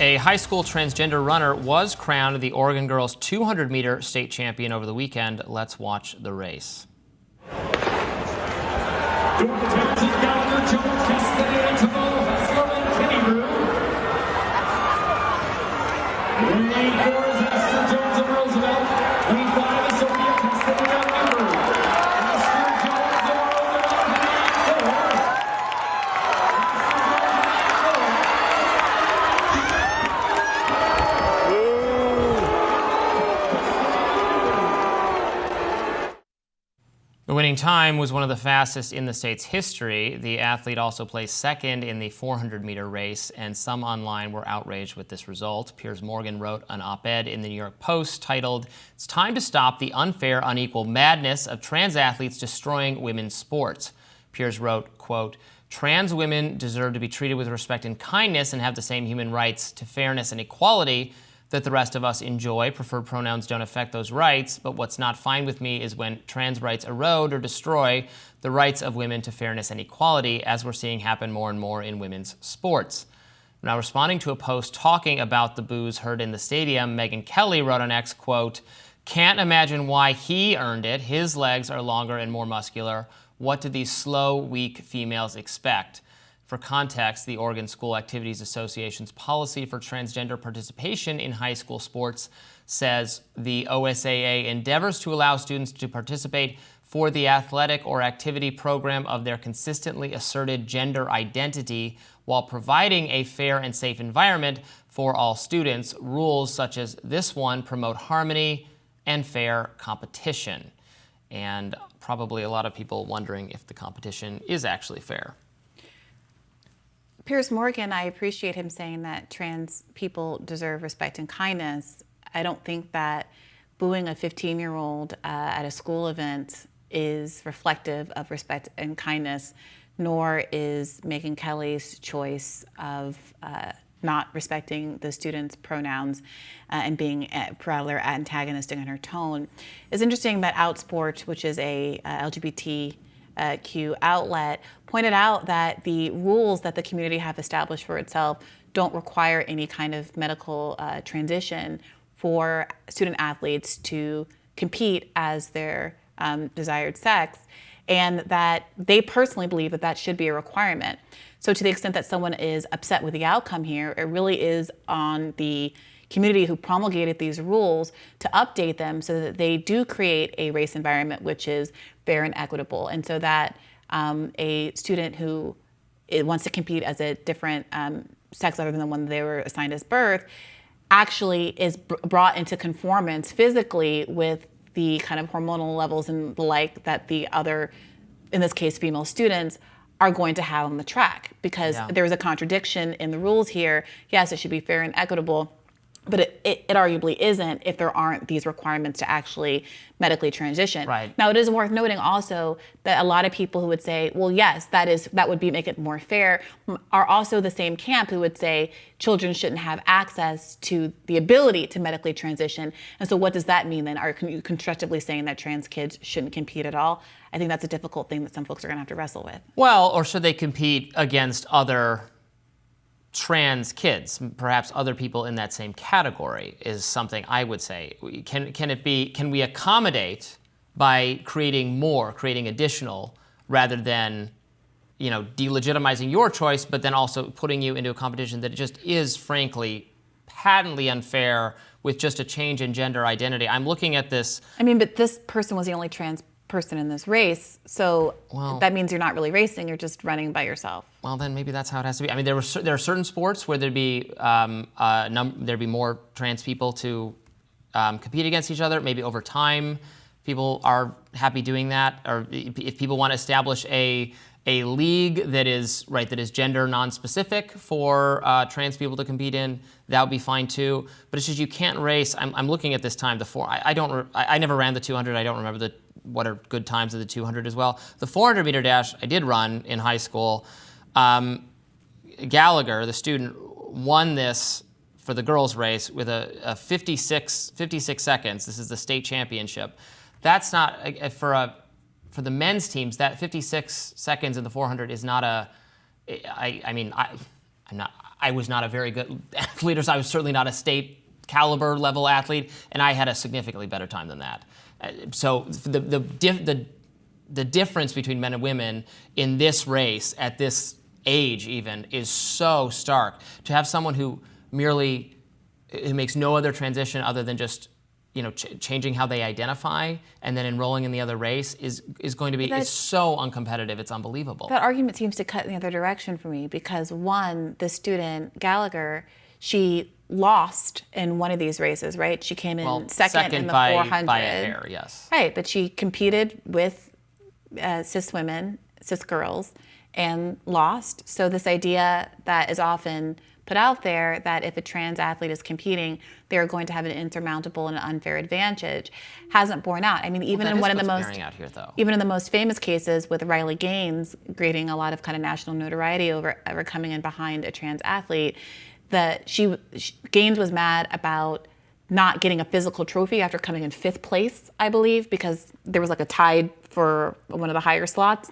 A high school transgender runner was crowned the Oregon girls 200-meter state champion over the weekend. Let's watch the race. The winning time was one of the fastest in the state's history. The athlete also placed second in the 400-meter race, and some online were outraged with this result. Piers Morgan wrote an op-ed in the New York Post titled, "It's time to stop the unfair, unequal madness of trans athletes destroying women's sports." Piers wrote, quote, "Trans women deserve to be treated with respect and kindness and have the same human rights to fairness and equality that the rest of us enjoy. Preferred pronouns don't affect those rights, but what's not fine with me is when trans rights erode or destroy the rights of women to fairness and equality, as we're seeing happen more and more in women's sports." Now, responding to a post talking about the boos heard in the stadium, Megyn Kelly wrote on X, quote, "Can't imagine why he earned it. His legs are longer and more muscular. What did these slow, weak females expect?" For context, the Oregon School Activities Association's policy for transgender participation in high school sports says the OSAA endeavors to allow students to participate for the athletic or activity program of their consistently asserted gender identity while providing a fair and safe environment for all students. Rules such as this one promote harmony and fair competition. And probably a lot of people wondering if the competition is actually fair. Piers Morgan, I appreciate him saying that trans people deserve respect and kindness. I don't think that booing a 15-year-old at a school event is reflective of respect and kindness, nor is Megyn Kelly's choice of not respecting the student's pronouns and being rather antagonistic in her tone. It's interesting that Outsport, which is a LGBTQ outlet, pointed out that the rules that the community have established for itself don't require any kind of medical transition for student athletes to compete as their desired sex, and that they personally believe that that should be a requirement. So to the extent that someone is upset with the outcome here, it really is on the community who promulgated these rules to update them so that they do create a race environment which is fair and equitable, and so that a student who wants to compete as a different sex other than the one they were assigned as birth actually is brought into conformance physically with the kind of hormonal levels and the like that the other, in this case, female students, are going to have on the track, because there's a contradiction in the rules here. Yes, it should be fair and equitable, but it arguably isn't if there aren't these requirements to actually medically transition. Right. Now, it is worth noting also that a lot of people who would say, well, yes, that would make it more fair, are also the same camp who would say children shouldn't have access to the ability to medically transition. And so what does that mean then? Are you constructively saying that trans kids shouldn't compete at all? I think that's a difficult thing that some folks are going to have to wrestle with. Well, or should they compete against other trans kids, perhaps other people in that same category, is something I would say. Can we accommodate by creating additional, rather than, delegitimizing your choice, but then also putting you into a competition that just is, frankly, patently unfair with just a change in gender identity. I'm looking at this. I mean, but this person was the only trans person in this race, so that means you're not really racing, you're just running by yourself. Well, then maybe that's how it has to be. I mean, there are certain sports where there'd be more trans people to compete against each other. Maybe over time, people are happy doing that, or if people want to establish a league that is gender non-specific for trans people to compete in, that would be fine too. But it's just you can't race. I'm looking at this time. I never ran the 200. I don't remember what are good times of the 200 as well. The 400 meter dash I did run in high school. Gallagher, the student, won this for the girls race with a 56 seconds. This is the state championship. That's not for the men's teams. That 56 seconds in the 400 is not I was not a very good athlete, or I was certainly not a state caliber level athlete, and I had a significantly better time than that. So the difference between men and women in this race at this age even is so stark. To have someone who makes no other transition other than just changing how they identify and then enrolling in the other race is going to be is so uncompetitive. It's unbelievable. That argument seems to cut in the other direction for me because one, the student Gallagher, she lost in one of these races, right? She came in second in the 400. By a hair, yes. Right, but she competed with cis women, cis girls, and lost. So this idea that is often put out there that if a trans athlete is competing, they're going to have an insurmountable and unfair advantage hasn't borne out. I mean, even in one of the most famous cases with Riley Gaines gaining a lot of kind of national notoriety over coming in behind a trans athlete, that Gaines was mad about not getting a physical trophy after coming in 5th place, I believe, because there was like a tie for one of the higher slots.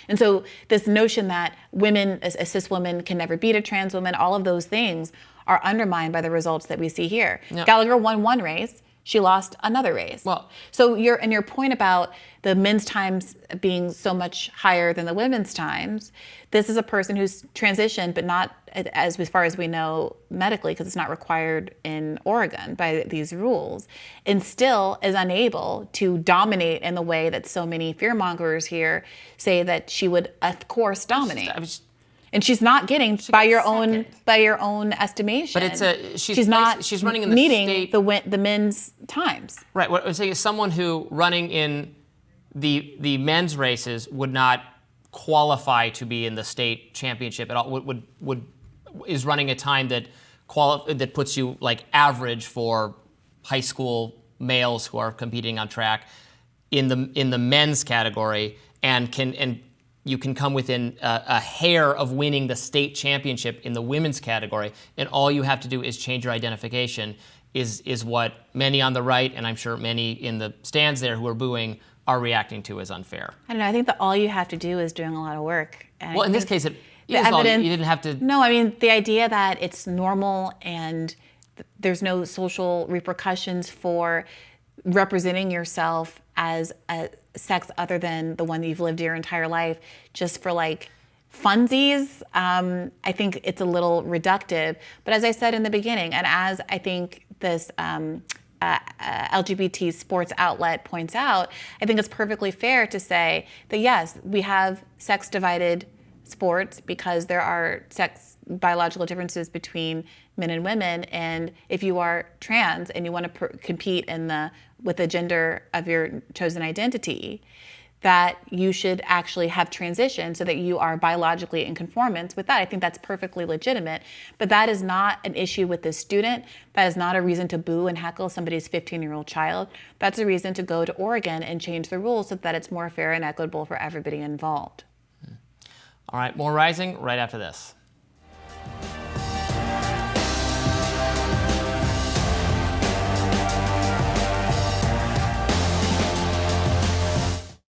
And so this notion that women, a cis woman, can never beat a trans woman, all of those things are undermined by the results that we see here. Yep. Gallagher won one race. She lost another race. Well, so your point about the men's times being so much higher than the women's times, this is a person who's transitioned, but not as far as we know medically, because it's not required in Oregon by these rules, and still is unable to dominate in the way that so many fearmongers here say that she would, of course, dominate. And she's not getting by your own estimation. But she's running in the meeting state, the men's times. Right. What I'm saying is someone who running in the men's races would not qualify to be in the state championship at all. Is running a time that puts you like average for high school males who are competing on track in the men's category, and you can come within a hair of winning the state championship in the women's category, and all you have to do is change your identification, is what many on the right, and I'm sure many in the stands there who are booing, are reacting to as unfair. I don't know. I think that all you have to do is doing a lot of work. And in this case, you didn't have to. No, I mean, the idea that it's normal and there's no social repercussions for representing yourself as a sex other than the one that you've lived your entire life just for like funsies, I think it's a little reductive. But as I said in the beginning, and as I think this LGBT sports outlet points out, I think it's perfectly fair to say that yes, we have sex divided sports because there are sex biological differences between men and women, and if you are trans and you want to compete with the gender of your chosen identity, that you should actually have transition so that you are biologically in conformance with that. I think that's perfectly legitimate, but that is not an issue with this student. That is not a reason to boo and heckle somebody's 15-year-old child. That's a reason to go to Oregon and change the rules so that it's more fair and equitable for everybody involved. All right, more Rising right after this.